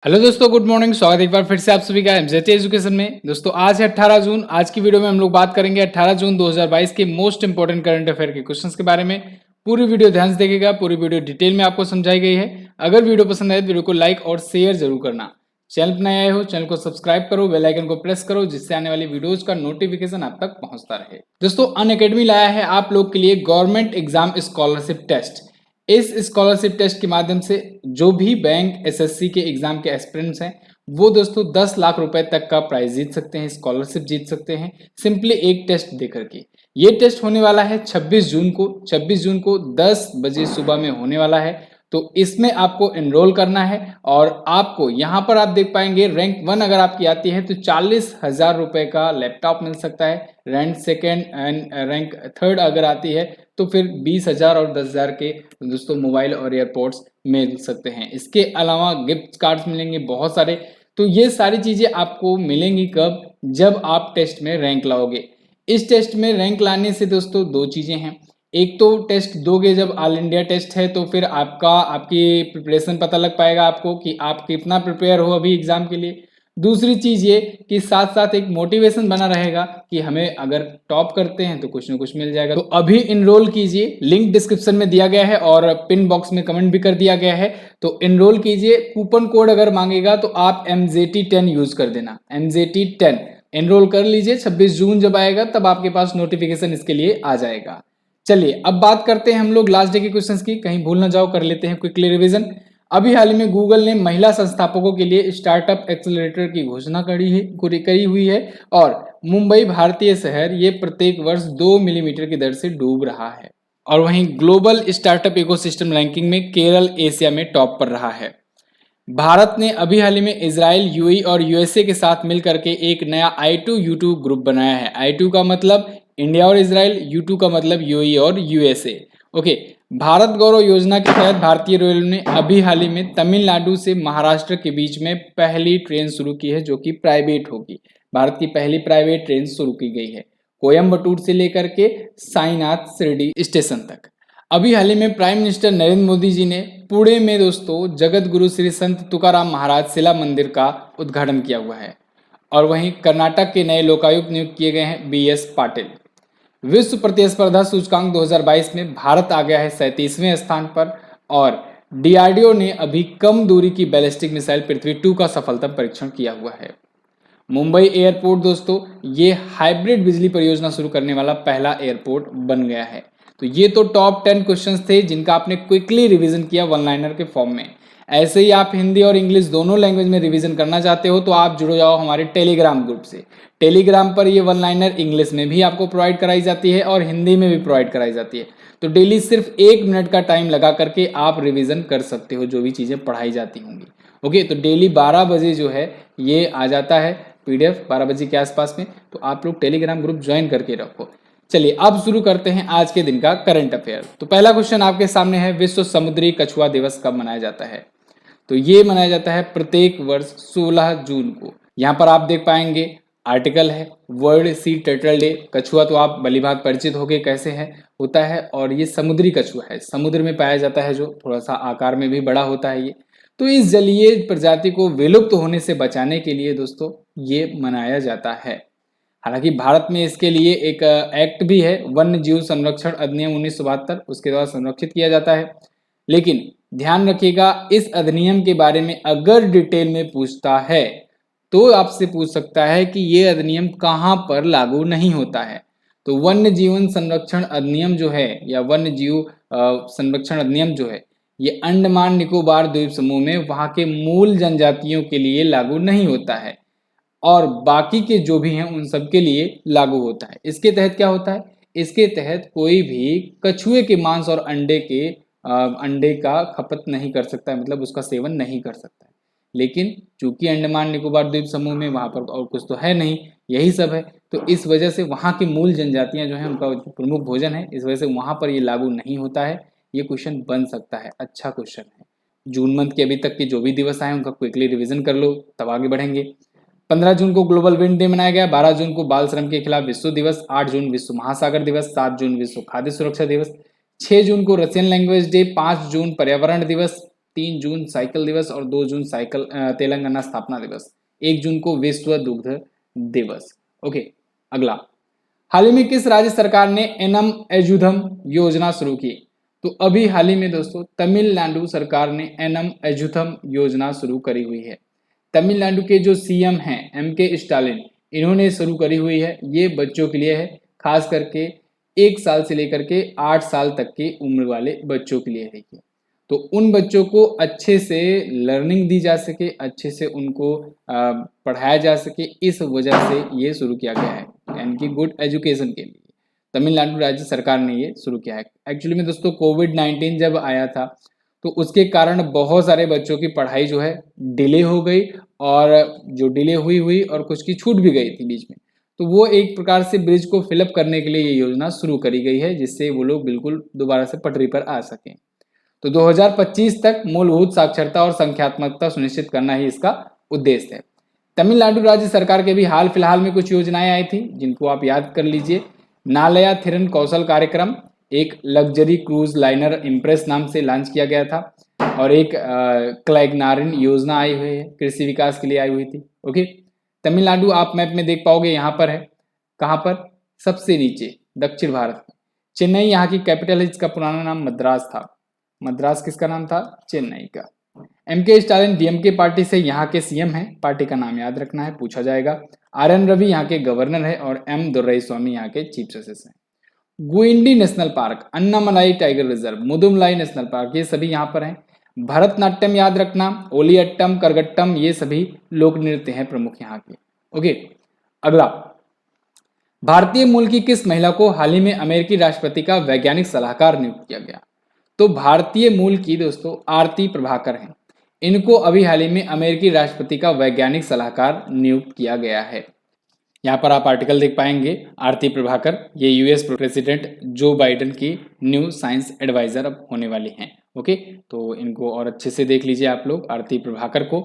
Hello दोस्तों, good morning. स्वागत है एक बार फिर से आप सभी का एमजेटी एजुकेशन में। दोस्तों आज है 18 जून। आज की वीडियो में हम लोग बात करेंगे 18 जून 2022 के मोस्ट इंपोर्टेंट करंट अफेयर के क्वेश्चंस के बारे में। पूरी वीडियो ध्यान से देखिएगा, पूरी वीडियो डिटेल में आपको समझाई गई है। अगर वीडियो पसंद आए तो वीडियो को लाइक और शेयर जरूर करना। चैनल पर नए आए हो, चैनल को सब्सक्राइब करो, बेल आइकन को प्रेस करो, जिससे आने वाली वीडियोज का नोटिफिकेशन आप तक पहुंचता रहे। दोस्तों अनअकैडमी लाया है आप लोग के लिए गवर्नमेंट एग्जाम स्कॉलरशिप टेस्ट। इस स्कॉलरशिप टेस्ट के माध्यम से जो भी बैंक एसएससी के एग्जाम के एस्पिरेंट्स हैं वो दोस्तों 10 लाख रुपए तक का प्राइज जीत सकते हैं, स्कॉलरशिप जीत सकते हैं सिंपली एक टेस्ट दे करके। ये टेस्ट होने वाला है 26 जून को। 26 जून को 10 बजे सुबह में होने वाला है। तो इसमें आपको एनरोल करना है और आपको यहाँ पर आप देख पाएंगे रैंक 1 अगर आपकी आती है तो 40,000 रुपए का लैपटॉप मिल सकता है। Rank second and rank third अगर आती है तो फिर 20,000 और 10,000 के दोस्तों मोबाइल और एयरपोर्ट्स मिल सकते हैं। इसके अलावा गिफ्ट कार्ड्स मिलेंगे बहुत सारे। तो ये सारी चीजें आपको मिलेंगी कब? जब आप टेस्ट में रैंक लाओगे। इस टेस्ट में रैंक लाने से दोस्तों दो चीजें हैं। एक तो टेस्ट दोगे जब ऑल इंडिया टेस्ट है तो फिर आपकी प्रिपरेशन पता लग पाएगा आपको कि आप कितना प्रिपेयर हो अभी एग्जाम के लिए। दूसरी चीज ये कि साथ साथ एक मोटिवेशन बना रहेगा कि हमें अगर टॉप करते हैं तो कुछ ना कुछ मिल जाएगा। तो अभी इनरोल कीजिए, लिंक डिस्क्रिप्शन में दिया गया है और पिन बॉक्स में कमेंट भी कर दिया गया है। तो इनरोल कीजिए। कूपन कोड अगर मांगेगा तो आप MJT10 यूज कर देना, MJT10 एनरोल कर लीजिए। 26 जून जब आएगा तब आपके पास नोटिफिकेशन इसके लिए आ जाएगा। चलिए अब बात करते हैं हम लोग लास्ट डे के क्वेश्चंस की, कहीं भूल ना जाओ, कर लेते हैं क्विकली रिवीजन। अभी हाल ही में गूगल ने महिला संस्थापकों के लिए स्टार्टअप एक्सेलरेटर की घोषणा करी हुई है और मुंबई भारतीय शहर ये प्रत्येक वर्ष 2 मिलीमीटर की दर से डूब रहा है। और वहीं ग्लोबल स्टार्टअप इकोसिस्टम रैंकिंग में केरल एशिया में टॉप पर रहा है। भारत ने अभी हाल ही में इजराइल, यूएई और यूएसए के साथ मिलकर के एक नया I2U2 ग्रुप बनाया है। I2 का मतलब इंडिया और इजराइल, U2 का मतलब यूएई और यूएसए। ओके, भारत गौरव योजना के तहत भारतीय रेलवे ने अभी हाल ही में तमिलनाडु से महाराष्ट्र के बीच में पहली ट्रेन शुरू की है जो कि प्राइवेट होगी। भारत की पहली प्राइवेट ट्रेन शुरू की गई है कोयम्बटूर से लेकर के साईनाथ शिरडी स्टेशन तक। अभी हाल ही में प्राइम मिनिस्टर नरेंद्र मोदी जी ने पुणे में दोस्तों जगत गुरु श्री संत तुकाराम महाराज शिला मंदिर का उद्घाटन किया हुआ है। और वहीं कर्नाटक के नए लोकायुक्त नियुक्त किए गए हैं BS पाटिल। विश्व प्रतिस्पर्धा सूचकांक 2022 में भारत आ गया है 37वें स्थान पर। और DRDO ने अभी कम दूरी की बैलिस्टिक मिसाइल पृथ्वी 2 का सफलता परीक्षण किया हुआ है। मुंबई एयरपोर्ट दोस्तों ये हाइब्रिड बिजली परियोजना शुरू करने वाला पहला एयरपोर्ट बन गया है। तो ये तो टॉप 10 क्वेश्चंस थे जिनका आपने क्विकली रिवीजन किया वन लाइनर के फॉर्म में। ऐसे ही आप हिंदी और इंग्लिश दोनों लैंग्वेज में रिवीजन करना चाहते हो तो आप जुड़ जाओ हमारे टेलीग्राम ग्रुप से। टेलीग्राम पर ये वन लाइनर इंग्लिश में भी आपको प्रोवाइड कराई जाती है और हिंदी में भी प्रोवाइड कराई जाती है। तो डेली सिर्फ 1 मिनट का टाइम लगा करके आप रिवीजन कर सकते हो जो भी चीज़ें पढ़ाई जाती होंगी। ओके, तो डेली 12 बजे जो है ये आ जाता है PDF 12 बजे के आसपास में। तो आप लोग टेलीग्राम ग्रुप ज्वाइन करके रखो। चलिए अब शुरू करते हैं आज के दिन का करंट अफेयर। तो पहला क्वेश्चन आपके सामने है, विश्व समुद्री कछुआ दिवस कब मनाया जाता है? तो ये मनाया जाता है प्रत्येक वर्ष 16 जून को। यहाँ पर आप देख पाएंगे आर्टिकल है वर्ल्ड सी टर्टल डे। कछुआ तो आप भलीभांति परिचित हो गए कैसे है होता है, और ये समुद्री कछुआ है, समुद्र में पाया जाता है, जो थोड़ा सा आकार में भी बड़ा होता है ये। तो इस जलीय प्रजाति को विलुप्त होने से बचाने के लिए दोस्तों ये मनाया जाता है। हालांकि भारत में इसके लिए एक एक्ट भी है, वन्य जीव संरक्षण अधिनियम 1972, उसके द्वारा संरक्षित किया जाता है। लेकिन ध्यान रखिएगा इस अधिनियम के बारे में अगर डिटेल में पूछता है तो आपसे पूछ सकता है कि ये अधिनियम कहाँ पर लागू नहीं होता है। तो वन्य जीवन संरक्षण अधिनियम जो है या वन्य जीव संरक्षण अधिनियम जो है ये अंडमान निकोबार द्वीप समूह में वहां के मूल जनजातियों के लिए लागू नहीं होता है और बाकी के जो भी हैं उन सब के लिए लागू होता है। इसके तहत क्या होता है? इसके तहत कोई भी कछुए के मांस और अंडे का खपत नहीं कर सकता है, मतलब उसका सेवन नहीं कर सकता है। लेकिन चूंकि अंडमान निकोबार द्वीप समूह में वहां पर और कुछ तो है नहीं, यही सब है, तो इस वजह से वहां की मूल जनजातियां जो है उनका प्रमुख भोजन है, इस वजह से वहां पर ये लागू नहीं होता है। ये क्वेश्चन बन सकता है, अच्छा क्वेश्चन है। जून मंथ के अभी तक के जो भी दिवस आए उनका क्विकली रिवीजन कर लो तब आगे बढ़ेंगे। 15 जून को ग्लोबल विंड डे मनाया गया, 12 जून को बाल श्रम के खिलाफ विश्व दिवस, 8 जून विश्व महासागर दिवस, 7 जून विश्व खाद्य सुरक्षा दिवस, 6 जून को रशियन लैंग्वेज डे, 5 जून पर्यावरण दिवस, 3 जून साइकिल दिवस और 2 जून साइकिल तेलंगाना स्थापना दिवस, 1 जून को विश्व दुग्ध दिवस। ओके, अगला, हाल ही में किस राज्य सरकार ने एनम एजुधम योजना शुरू की? तो अभी हाल ही में दोस्तों तमिलनाडु सरकार ने एनम एजुथम योजना शुरू करी हुई है। तमिलनाडु के जो सीएम हैं एम.के. स्टालिन, इन्होंने शुरू करी हुई है। ये बच्चों के लिए है, खास करके 1 साल से लेकर के 8 साल तक की उम्र वाले बच्चों के लिए है ये। तो उन बच्चों को अच्छे से लर्निंग दी जा सके, अच्छे से उनको पढ़ाया जा सके, इस वजह से ये शुरू किया गया है, यानी कि गुड एजुकेशन के लिए तमिलनाडु राज्य सरकार ने ये शुरू किया है। एक्चुअली में दोस्तों कोविड-19 जब आया था तो उसके कारण बहुत सारे बच्चों की पढ़ाई जो है डिले हो गई, और जो डिले हुई और कुछ की छूट भी गई थी बीच में। तो वो एक प्रकार से ब्रिज को फिलअप करने के लिए ये योजना शुरू करी गई है, जिससे वो लोग बिल्कुल दोबारा से पटरी पर आ सकें। तो 2025 तक मूलभूत साक्षरता और संख्यात्मकता सुनिश्चित करना ही इसका उद्देश्य है। तमिलनाडु राज्य सरकार के भी हाल फिलहाल में कुछ योजनाएं आई थी जिनको आप याद कर लीजिए। नालया थिरन कौशल कार्यक्रम, एक लग्जरी क्रूज लाइनर इम्प्रेस नाम से लॉन्च किया गया था, और एक क्लैगनारिन योजना आई हुई है, कृषि विकास के लिए आई हुई थी। ओके, तमिलनाडु आप मैप में देख पाओगे, यहाँ पर है, कहाँ पर, सबसे नीचे दक्षिण भारत में। चेन्नई यहाँ की कैपिटल है, जिसका पुराना नाम मद्रास था। मद्रास किसका नाम था? चेन्नई का। एम.के. स्टालिन डीएमके पार्टी से यहाँ के सीएम हैं, पार्टी का नाम याद रखना है, पूछा जाएगा। आर.एन. रवि यहाँ के गवर्नर है, और एम. दोरईस्वामी यहाँ के चीफ जस्टिस हैं। Guindy national park, Annamalai tiger reserve, Mudumalai national park, ये सभी यहाँ पर हैं। भरतनाट्यम याद रखना, ओलियट्टम, करगट्टम, ये सभी लोक नृत्य हैं प्रमुख यहाँ के। ओके, अगला, भारतीय मूल की किस महिला को हाल ही में अमेरिकी राष्ट्रपति का वैज्ञानिक सलाहकार नियुक्त किया गया? तो भारतीय मूल की दोस्तों आरती प्रभाकर हैं, इनको अभी हाल ही में अमेरिकी राष्ट्रपति का वैज्ञानिक सलाहकार नियुक्त किया गया है। यहाँ पर आप आर्टिकल देख पाएंगे, आरती प्रभाकर, ये यूएस प्रेसिडेंट जो बाइडेन की न्यू साइंस एडवाइजर अब होने वाली हैं। ओके, तो इनको और अच्छे से देख लीजिए आप लोग, आरती प्रभाकर को।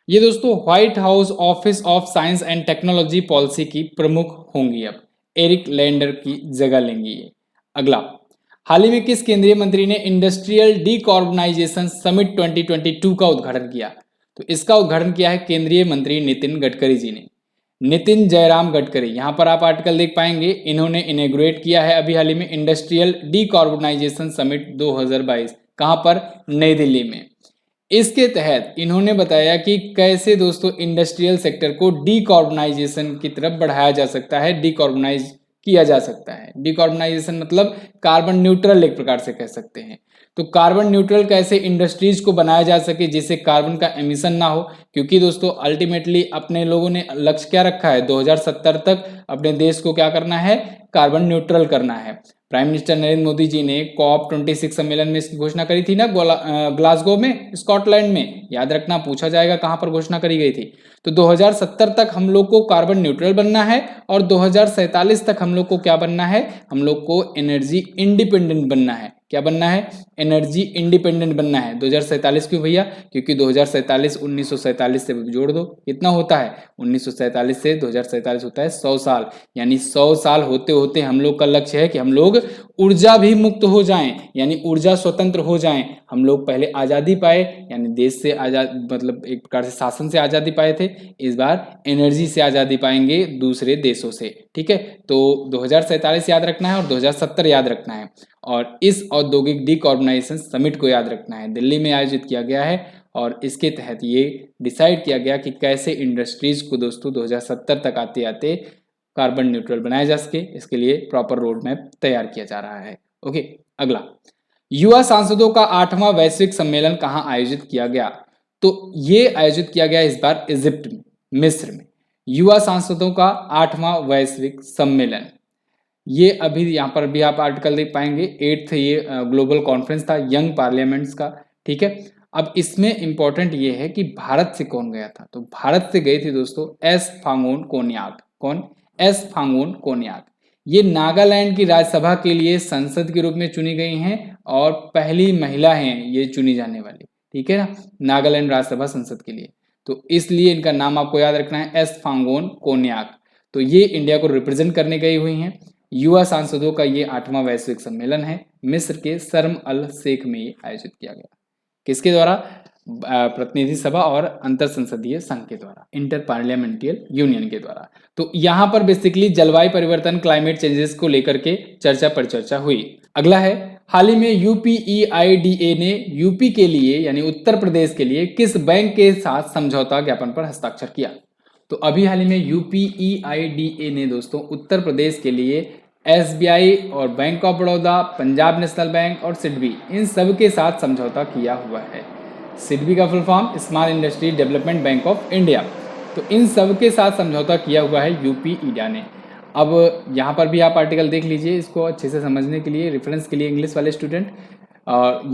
ये दोस्तों white house office of science and technology policy की प्रमुख होंगी, अब एरिक लैंडर की जगह लेंगी ये। अगला, हाल ही में किस केंद्रीय मंत्री ने इंडस्ट्रियल डीकार्बोनाइजेशन समिट 2022 का उद्घाटन किया? तो इसका उद्घाटन किया है केंद्रीय मंत्री नितिन गडकरी जी ने, नितिन जयराम गडकरी। यहाँ पर आप आर्टिकल देख पाएंगे, इन्होंने इनेग्रेट किया है अभी हाल ही में इंडस्ट्रियल डीकार्बोनाइजेशन समिट 2022, कहाँ पर? नई दिल्ली में। इसके तहत इन्होंने बताया कि कैसे दोस्तों इंडस्ट्रियल सेक्टर को डीकार्बोनाइजेशन की तरफ बढ़ाया जा सकता है, डीकार्बोनाइज किया जा सकता है। डीकार्बोनाइजेशन मतलब कार्बन न्यूट्रल एक प्रकार से कह सकते हैं। तो कार्बन न्यूट्रल कैसे इंडस्ट्रीज को बनाया जा सके जिससे कार्बन का एमिशन ना हो, क्योंकि दोस्तों अल्टीमेटली अपने लोगों ने लक्ष्य क्या रखा है, 2070 तक अपने देश को क्या करना है, कार्बन न्यूट्रल करना है। प्राइम मिनिस्टर नरेंद्र मोदी जी ने COP26 सम्मेलन में इसकी घोषणा करी थी ना, ग्लासगो में, स्कॉटलैंड में, याद रखना, पूछा जाएगा कहां पर घोषणा करी गई थी। तो 2070 तक हम लोग को कार्बन न्यूट्रल बनना है, और 2047 तक हम लोग को क्या बनना है, हम लोग को एनर्जी इंडिपेंडेंट बनना है। क्या बनना है? एनर्जी इंडिपेंडेंट बनना है। 2047 क्यों भैया? क्योंकि 2047 1947 से जोड़ दो, कितना होता है? 1947 से 2047 होता है 100 साल, यानी 100 साल होते होते हम लोग का लक्ष्य है कि हम लोग ऊर्जा भी मुक्त हो जाएं, यानी ऊर्जा स्वतंत्र हो जाएं। हम लोग पहले आज़ादी पाए, यानी देश से आज़ाद, मतलब एक प्रकार से शासन से आज़ादी पाए थे, इस बार एनर्जी से आज़ादी पाएंगे दूसरे देशों से। ठीक है, तो 2047 याद रखना है और 2070 याद रखना है, और इस औद्योगिक डीकार्बोनाइजेशन समिट को याद रखना है। दिल्ली में आयोजित किया गया है, और इसके तहत ये डिसाइड किया गया कि कैसे इंडस्ट्रीज को दोस्तों 2070 तक आते आते कार्बन न्यूट्रल बनाया जा सके, इसके लिए प्रॉपर रोड मैप तैयार किया जा रहा है। ओके, अगला, युवा सांसदों का 8वां वैश्विक सम्मेलन कहाँ आयोजित किया गया? तो ये आयोजित किया गया इस बार इजिप्ट में, मिस्र में। युवा सांसदों का 8वां वैश्विक सम्मेलन, ये अभी यहाँ पर भी आप आर्टिकल देख पाएंगे। 8th ये ग्लोबल कॉन्फ्रेंस था यंग पार्लियामेंट्स का। ठीक है, अब इसमें इंपॉर्टेंट ये है कि भारत से कौन गया था? तो भारत से गए थे दोस्तों एस फांगोन कोन्याक। कौन? एस फांगोन कोन्याक। ये नागालैंड की राज्यसभा के लिए संसद के रूप में चुनी गई हैं, और पहली महिला हैं ये चुनी जाने वाली। ठीक है ना, नागालैंड राज्यसभा संसद के लिए, तो इसलिए इनका नाम आपको याद रखना है, एस फांगोन कोन्याक। तो ये इंडिया को रिप्रेजेंट करने गई हुई हैं। युवा सांसदों का ये 8वां वैश्विक सम्मेलन है, मिस्र के शर्म अल शेख में ये आयोजित किया गया। किसके द्वारा? प्रतिनिधि सभा और अंतर संसदीय संघ के द्वारा, इंटर पार्लियामेंट्रियल यूनियन के द्वारा। तो यहाँ पर बेसिकली जलवायु परिवर्तन, क्लाइमेट चेंजेस को लेकर के चर्चा परिचर्चा हुई। अगला है, हाल ही में यूपीईआईडीए ने यूपी के लिए यानी उत्तर प्रदेश के लिए किस बैंक के साथ समझौता ज्ञापन पर हस्ताक्षर किया? तो अभी हाल ही में यूपीईआईडीए ने दोस्तों उत्तर प्रदेश के लिए एसबीआई और bank of Baroda, Punjab national bank और सिडबी, इन सब के साथ समझौता किया हुआ है। सिडबी का full form small industry development bank of India. तो इन सब के साथ समझौता किया हुआ है यूपीईडा ने। अब यहाँ पर भी आप आर्टिकल देख लीजिए, इसको अच्छे से समझने के लिए, रेफरेंस के लिए इंग्लिश वाले स्टूडेंट।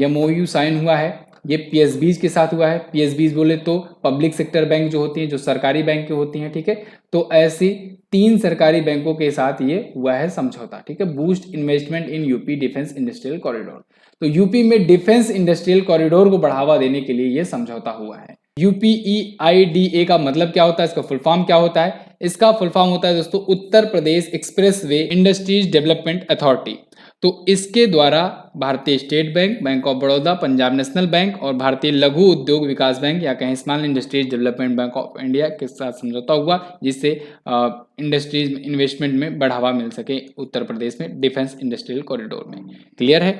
एमओयू साइन हुआ है, ये पीएसबीज के साथ हुआ है। पीएसबीज बोले तो पब्लिक सेक्टर बैंक जो होती हैं, जो सरकारी बैंक की होती हैं, ठीक है। तो ऐसी 3 सरकारी बैंकों के साथ ये हुआ है समझौता, ठीक है। Boost investment in UP defence industrial corridor. तो यूपी में डिफेंस इंडस्ट्रियल कॉरिडोर को बढ़ावा देने के लिए ये समझौता हुआ है। यूपीईआईडीए का मतलब क्या होता है, इसका फुल फॉर्म क्या होता है? इसका फुल फॉर्म होता है दोस्तों Uttar Pradesh expressway industries development authority. तो इसके द्वारा भारतीय state bank, bank of Baroda, Punjab national bank और भारतीय लघु उद्योग विकास बैंक या कहीं small industries development bank of India के साथ समझौता हुआ, जिससे इंडस्ट्रीज इन्वेस्टमेंट में बढ़ावा मिल सके उत्तर प्रदेश में डिफेंस इंडस्ट्रियल कॉरिडोर में। क्लियर है?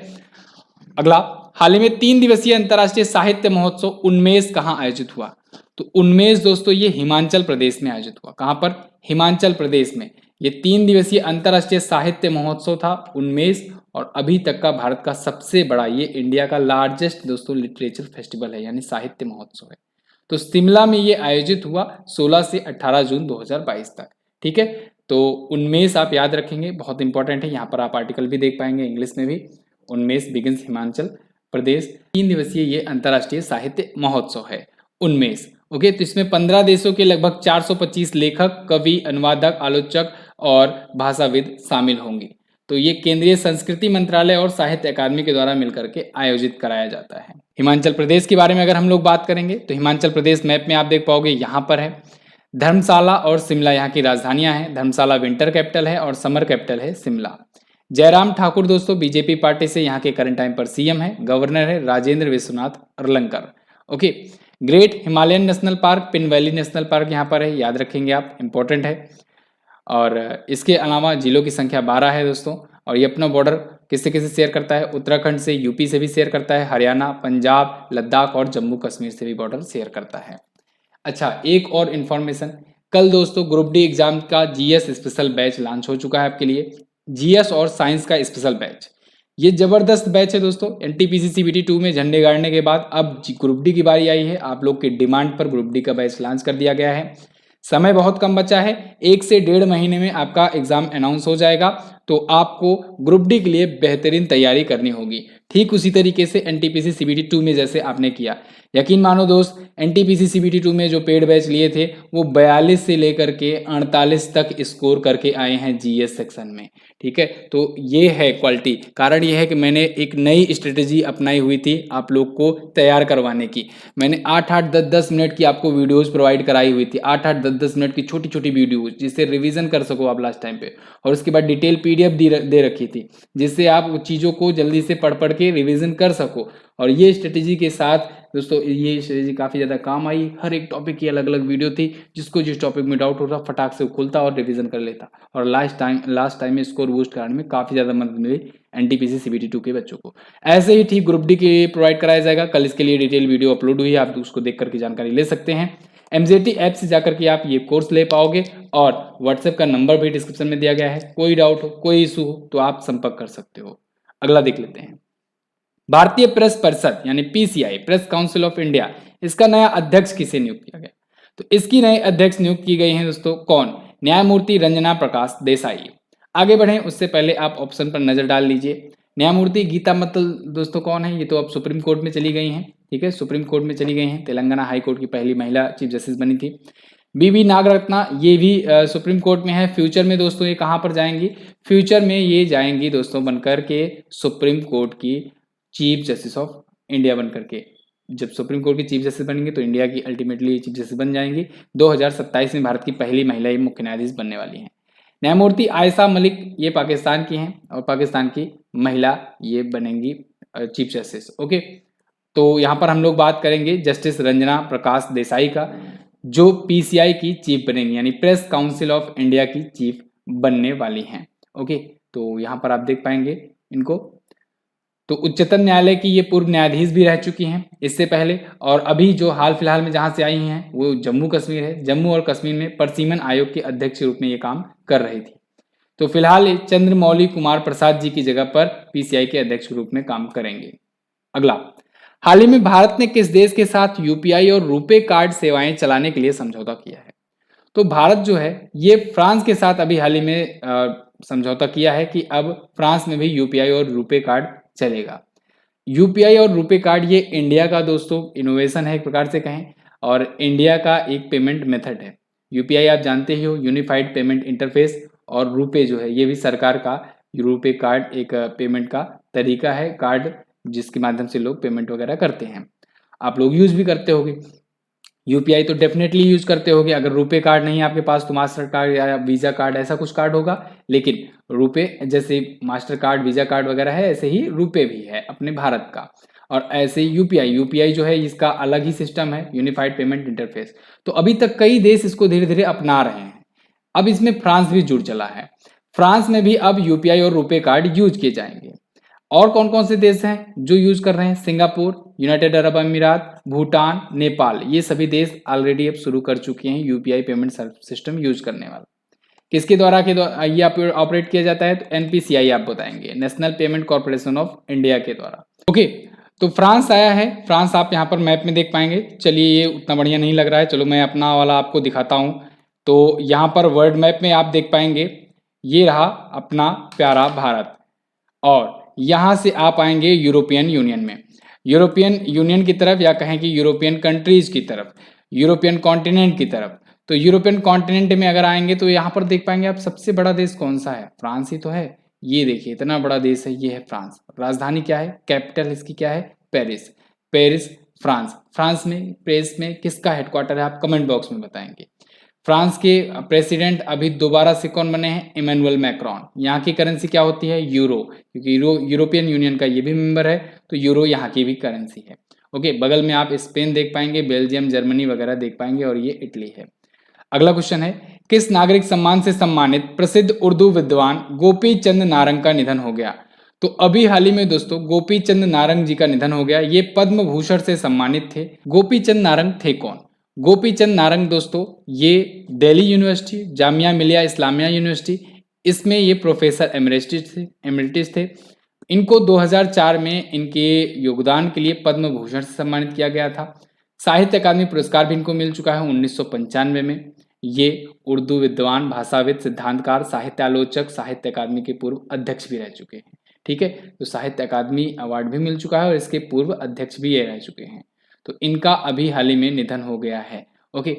अगला, हाल ही में 3 दिवसीय अंतर्राष्ट्रीय साहित्य महोत्सव उन्मेष कहाँ आयोजित हुआ? तो उन्मेष दोस्तों ये हिमाचल प्रदेश में आयोजित हुआ। कहाँ पर? हिमाचल प्रदेश में। ये 3 दिवसीय अंतर्राष्ट्रीय साहित्य महोत्सव था उन्मेष, और अभी तक का भारत का सबसे बड़ा, ये इंडिया का लार्जेस्ट दोस्तों लिटरेचर फेस्टिवल है, यानी साहित्य महोत्सव है। तो शिमला में ये आयोजित हुआ 16 से 18 जून 2022 तक, ठीक है। तो उन्मेष आप याद रखेंगे, बहुत इंपॉर्टेंट है। यहाँ पर आप आर्टिकल भी देख पाएंगे इंग्लिश में भी। उन्मेष बिगिंस हिमाचल प्रदेश। 3 दिवसीय ये अंतर्राष्ट्रीय साहित्य महोत्सव है उन्मेष। ओके, तो इसमें 15 देशों के लगभग 425 लेखक, कवि, अनुवादक, आलोचक और भाषाविद शामिल होंगे। तो ये केंद्रीय संस्कृति मंत्रालय और साहित्य अकादमी के द्वारा मिलकर के आयोजित कराया जाता है। हिमाचल प्रदेश के बारे में अगर हम लोग बात करेंगे तो हिमाचल प्रदेश मैप में आप देख पाओगे, यहाँ पर है। धर्मशाला और शिमला यहाँ की राजधानियां हैं। धर्मशाला विंटर कैपिटल है और समर कैपिटल है शिमला। जयराम ठाकुर दोस्तों बीजेपी पार्टी से यहाँ के करंट टाइम पर सीएम है। गवर्नर है Rajendra Vishwanath Arlekar. Okay, great Himalayan national park, Pin valley national park यहाँ पर है, याद रखेंगे आप, इंपॉर्टेंट है। और इसके अलावा जिलों की संख्या 12 है दोस्तों। और ये अपना बॉर्डर किससे किससे शेयर करता है? उत्तराखंड से, यूपी से भी शेयर करता है, हरियाणा, पंजाब, लद्दाख और जम्मू कश्मीर से भी बॉर्डर शेयर करता है। अच्छा, एक और इन्फॉर्मेशन, कल दोस्तों ग्रुप डी एग्जाम का जीएस स्पेशल बैच लॉन्च हो चुका है आपके लिए। जीएस और साइंस का स्पेशल बैच, ये जबरदस्त बैच है दोस्तों। एनटीपीसी सीबीटी 2 में झंडे गाड़ने के बाद अब ग्रुप डी की बारी आई है। आप लोग की डिमांड पर ग्रुप डी का बैच लॉन्च कर दिया गया है। समय बहुत कम बचा है, 1 से 1.5 महीने में आपका एग्जाम अनाउंस हो जाएगा। तो आपको ग्रुप डी के लिए बेहतरीन तैयारी करनी होगी, ठीक उसी तरीके से एनटीपीसी सीबीटी 2 में जैसे आपने किया। यकीन मानो दोस्त, एनटीपीसी सीबीटी 2 में जो पेड बैच लिए थे वो 42 से लेकर के 48 तक स्कोर करके आए हैं जीएस सेक्शन में, ठीक है। तो ये है क्वालिटी। कारण ये है कि मैंने एक नई स्ट्रेटेजी अपनाई हुई थी आप लोग को तैयार करवाने की। मैंने 8-8, 10-10 मिनट की आपको वीडियोस प्रोवाइड कराई हुई थी, 8-8, 10-10 मिनट की छोटी छोटी वीडियोस, जिससे रिवीजन कर सको आप लास्ट टाइम पे। और उसके बाद डिटेल पीडीएफ दे रखी थी, जिससे आप चीज़ों को जल्दी से पढ़ के रिवीजन कर सको। और ये स्ट्रेटेजी के साथ दोस्तों, ये स्ट्रेटेजी काफ़ी ज़्यादा काम आई। हर एक टॉपिक की अलग अलग वीडियो थी, जिसको जिस टॉपिक में डाउट होता फटाक से खुलता और रिवीजन कर लेता। और लास्ट टाइम में स्कोर बूस्ट कराने में काफ़ी ज़्यादा मदद मिली एनटीपीसी सीबीटी 2 के बच्चों को। ऐसे ही ठीक ग्रुप डी के लिए प्रोवाइड कराया जाएगा। कल इसके लिए डिटेल वीडियो अपलोड हुई है, आप उसको देख करके जानकारी ले सकते हैं। एमजेटी ऐप से जाकर के आप ये कोर्स ले पाओगे। और व्हाट्सएप का नंबर भी डिस्क्रिप्शन में दिया गया है। कोई डाउट हो, कोई इशू हो तो आप संपर्क कर सकते हो। अगला देख लेते हैं। भारतीय प्रेस परिषद यानी PCI, press council of India, इसका नया अध्यक्ष किसे नियुक्त किया गया? तो इसकी नई अध्यक्ष नियुक्त की गई हैं दोस्तों, कौन? न्यायमूर्ति रंजना प्रकाश देसाई। आगे बढ़ें उससे पहले आप ऑप्शन पर नजर डाल लीजिए। न्यायमूर्ति गीता मित्तल दोस्तों कौन है? ये तो अब सुप्रीम कोर्ट में चली गई हैं, ठीक है, सुप्रीम कोर्ट में चली गई हैं। तेलंगाना हाई कोर्ट की पहली महिला चीफ जस्टिस बनी थी। बीवी नागरत्ना, ये भी सुप्रीम कोर्ट में है। फ्यूचर में दोस्तों ये कहाँ पर जाएंगी? फ्यूचर में ये जाएंगी दोस्तों बनकर के सुप्रीम कोर्ट की चीफ जस्टिस ऑफ इंडिया बनकर के। जब सुप्रीम कोर्ट की चीफ जस्टिस बनेंगे तो इंडिया की अल्टीमेटली चीफ जस्टिस बन जाएंगी। 2027 में भारत की पहली महिला मुख्य न्यायाधीश बनने वाली हैं। न्यायमूर्ति आयशा मलिक, ये पाकिस्तान की हैं और पाकिस्तान की महिला ये बनेंगी चीफ जस्टिस। ओके, तो यहाँ पर हम लोग बात करेंगे जस्टिस रंजना प्रकाश देसाई का, जो पीसीआई की चीफ बनेंगी, यानी प्रेस काउंसिल ऑफ इंडिया की चीफ बनने वाली हैं। ओके, तो यहाँ पर आप देख पाएंगे इनको। तो उच्चतम न्यायालय की ये पूर्व न्यायाधीश भी रह चुकी हैं इससे पहले, और अभी जो हाल फिलहाल में जहाँ से आई हैं वो जम्मू कश्मीर है। जम्मू और कश्मीर में परसिमन आयोग के अध्यक्ष के रूप में ये काम कर रही थी। तो फिलहाल ये चंद्रमौली कुमार प्रसाद जी की जगह पर पीसीआई के अध्यक्ष के रूप में काम करेंगे। अगला, हाल ही में भारत ने किस देश के साथ यूपीआई और रुपे कार्ड सेवाएं चलाने के लिए समझौता किया है? तो भारत जो है ये फ्रांस के साथ अभी हाल ही में समझौता किया है कि अब फ्रांस में भी यूपीआई और रुपे कार्ड चलेगा। यूपीआई और रुपे कार्ड ये इंडिया का दोस्तों इनोवेशन है एक प्रकार से कहें, और इंडिया का एक पेमेंट मेथड है। यूपीआई आप जानते ही हो, यूनिफाइड पेमेंट इंटरफेस, और रुपे जो है ये भी सरकार का रुपे कार्ड एक पेमेंट का तरीका है, कार्ड जिसके माध्यम से लोग पेमेंट वगैरह करते हैं। आप लोग यूज भी करते होगे यूपीआई, तो डेफिनेटली यूज करते होगे। अगर रुपे कार्ड नहीं है आपके पास तो मास्टर कार्ड या वीजा कार्ड ऐसा कुछ कार्ड होगा, लेकिन रुपे जैसे मास्टर कार्ड वीजा कार्ड वगैरह है, ऐसे ही रुपे भी है अपने भारत का। और ऐसे यूपीआई जो है इसका अलग ही सिस्टम है, यूनिफाइड पेमेंट इंटरफेस। तो अभी तक कई देश इसको धीरे धीरे अपना रहे हैं। अब इसमें फ्रांस भी जुड़ चला है। फ्रांस में भी अब यूपीआई और रुपे कार्ड यूज किए जाएंगे। और कौन कौन से देश हैं जो यूज कर रहे हैं? सिंगापुर, यूनाइटेड अरब अमीरात, भूटान, नेपाल, ये सभी देश ऑलरेडी अब शुरू कर चुके हैं यूपीआई पेमेंट सिस्टम यूज करने वाला। किसके द्वारा ये ऑपरेट किया जाता है? तो एनपीसीआई आप बताएंगे, national payment corporation of India के द्वारा। ओके, तो फ्रांस आया है। फ्रांस आप यहाँ पर मैप में देख पाएंगे। चलिए, ये उतना बढ़िया नहीं लग रहा है, चलो मैं अपना वाला आपको दिखाता हूँ। तो यहाँ पर वर्ल्ड मैप में आप देख पाएंगे ये रहा अपना प्यारा भारत, और यहाँ से आप आएंगे यूरोपियन यूनियन में, यूरोपियन यूनियन की तरफ, या कहें कि यूरोपियन कंट्रीज की तरफ, यूरोपियन कॉन्टिनेंट की तरफ। तो यूरोपियन कॉन्टिनेंट में अगर आएंगे तो यहाँ पर देख पाएंगे आप सबसे बड़ा देश कौन सा है? फ्रांस ही तो है। ये देखिए इतना बड़ा देश है, ये है फ्रांस। राजधानी क्या है? कैपिटल इसकी क्या है? पेरिस। Paris France. फ्रांस में पेरिस में किसका हेडक्वार्टर है? आप कमेंट बॉक्स में बताएंगे। फ्रांस के प्रेसिडेंट अभी दोबारा से कौन बने हैं? Emmanuel Macron. यहाँ की करेंसी क्या होती है? यूरो, क्योंकि यूरोपियन यूनियन का ये भी मेंबर है, तो यूरो यहाँ की भी करेंसी है। ओके, बगल में आप स्पेन देख पाएंगे, बेल्जियम, जर्मनी वगैरह देख पाएंगे, और ये इटली है। अगला क्वेश्चन है, किस नागरिक सम्मान से सम्मानित प्रसिद्ध उर्दू विद्वान गोपी चंद नारंग का निधन हो गया? तो अभी हाल ही में दोस्तों गोपी चंद नारंग जी का निधन हो गया। ये पद्म भूषण से सम्मानित थे। गोपी चंद नारंग थे कौन? गोपी चंद नारंग दोस्तों ये दिल्ली यूनिवर्सिटी, जामिया मिलिया इस्लामिया यूनिवर्सिटी, इसमें ये प्रोफेसर एमरिटिस थे। इनको 2004 में इनके योगदान के लिए पद्म भूषण से सम्मानित किया गया था। साहित्य अकादमी पुरस्कार भी इनको मिल चुका है 1995 में। ये उर्दू विद्वान, भाषाविद, सिद्धांतकार, साहित्य आलोचक, साहित्य अकादमी के पूर्व अध्यक्ष भी रह चुके हैं। ठीक है, तो साहित्य अकादमी अवार्ड भी मिल चुका है, और इसके पूर्व अध्यक्ष भी ये रह चुके हैं। तो इनका अभी हाल ही में निधन हो गया है। ओके,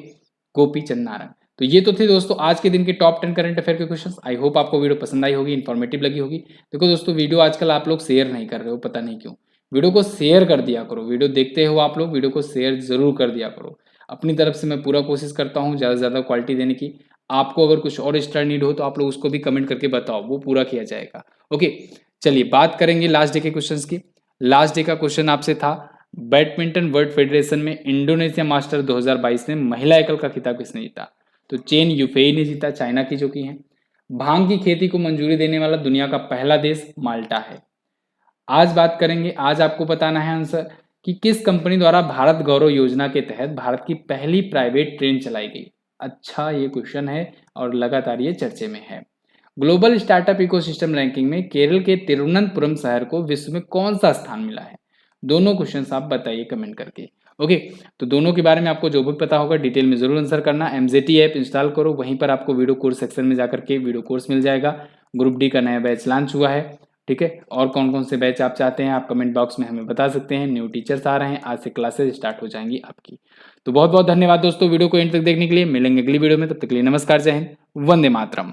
गोपी चंद नारंग। तो ये तो थे दोस्तों आज के दिन के टॉप 10 करंट अफेयर के क्वेश्चंस। आई होप आपको वीडियो पसंद आई होगी, इन्फॉर्मेटिव लगी होगी। देखो दोस्तों, वीडियो आजकल आप लोग शेयर नहीं कर रहे हो, पता नहीं क्यों। वीडियो को शेयर कर दिया करो, वीडियो देखते हो आप लोग, वीडियो को शेयर जरूर कर दिया करो। अपनी तरफ से मैं पूरा कोशिश करता हूँ ज़्यादा से ज़्यादा क्वालिटी देने की। आपको अगर कुछ और एक्स्ट्रा नीड हो तो आप लोग उसको भी कमेंट करके बताओ, वो पूरा किया जाएगा। ओके, चलिए बात करेंगे लास्ट डे के क्वेश्चन की। लास्ट डे का क्वेश्चन आपसे था, बैडमिंटन वर्ल्ड फेडरेशन में इंडोनेशिया मास्टर 2022 में महिला एकल का खिताब किसने जीता? तो चेन युफेई ने जीता, चाइना की जो कि है। भांग की खेती को मंजूरी देने वाला दुनिया का पहला देश माल्टा है। आज बात करेंगे, आज आपको बताना है आंसर कि किस कंपनी द्वारा भारत गौरव योजना के तहत भारत की पहली प्राइवेट ट्रेन चलाई गई। अच्छा, ये क्वेश्चन है और लगातार ये चर्चे में है। ग्लोबल स्टार्टअप इकोसिस्टम रैंकिंग में केरल के तिरुवनंतपुरम शहर को विश्व में कौन सा स्थान मिला है? दोनों क्वेश्चंस आप बताइए कमेंट करके। ओके, तो दोनों के बारे में आपको जो भी पता होगा डिटेल में जरूर आंसर करना। एमजेटी ऐप इंस्टॉल करो, वहीं पर आपको वीडियो कोर्स सेक्शन में जाकर के वीडियो कोर्स मिल जाएगा। ग्रुप डी का नया बैच लॉन्च हुआ है। ठीक है, और कौन कौन से बैच आप चाहते हैं आप कमेंट बॉक्स में हमें बता सकते हैं। न्यू टीचर्स आ रहे हैं, आज से क्लासेस स्टार्ट हो जाएंगी आपकी। तो बहुत बहुत धन्यवाद दोस्तों वीडियो को एंड तक देखने के लिए। मिलेंगे अगली वीडियो में, तब तक के लिए नमस्कार, जय हिंद, वंदे मातरम।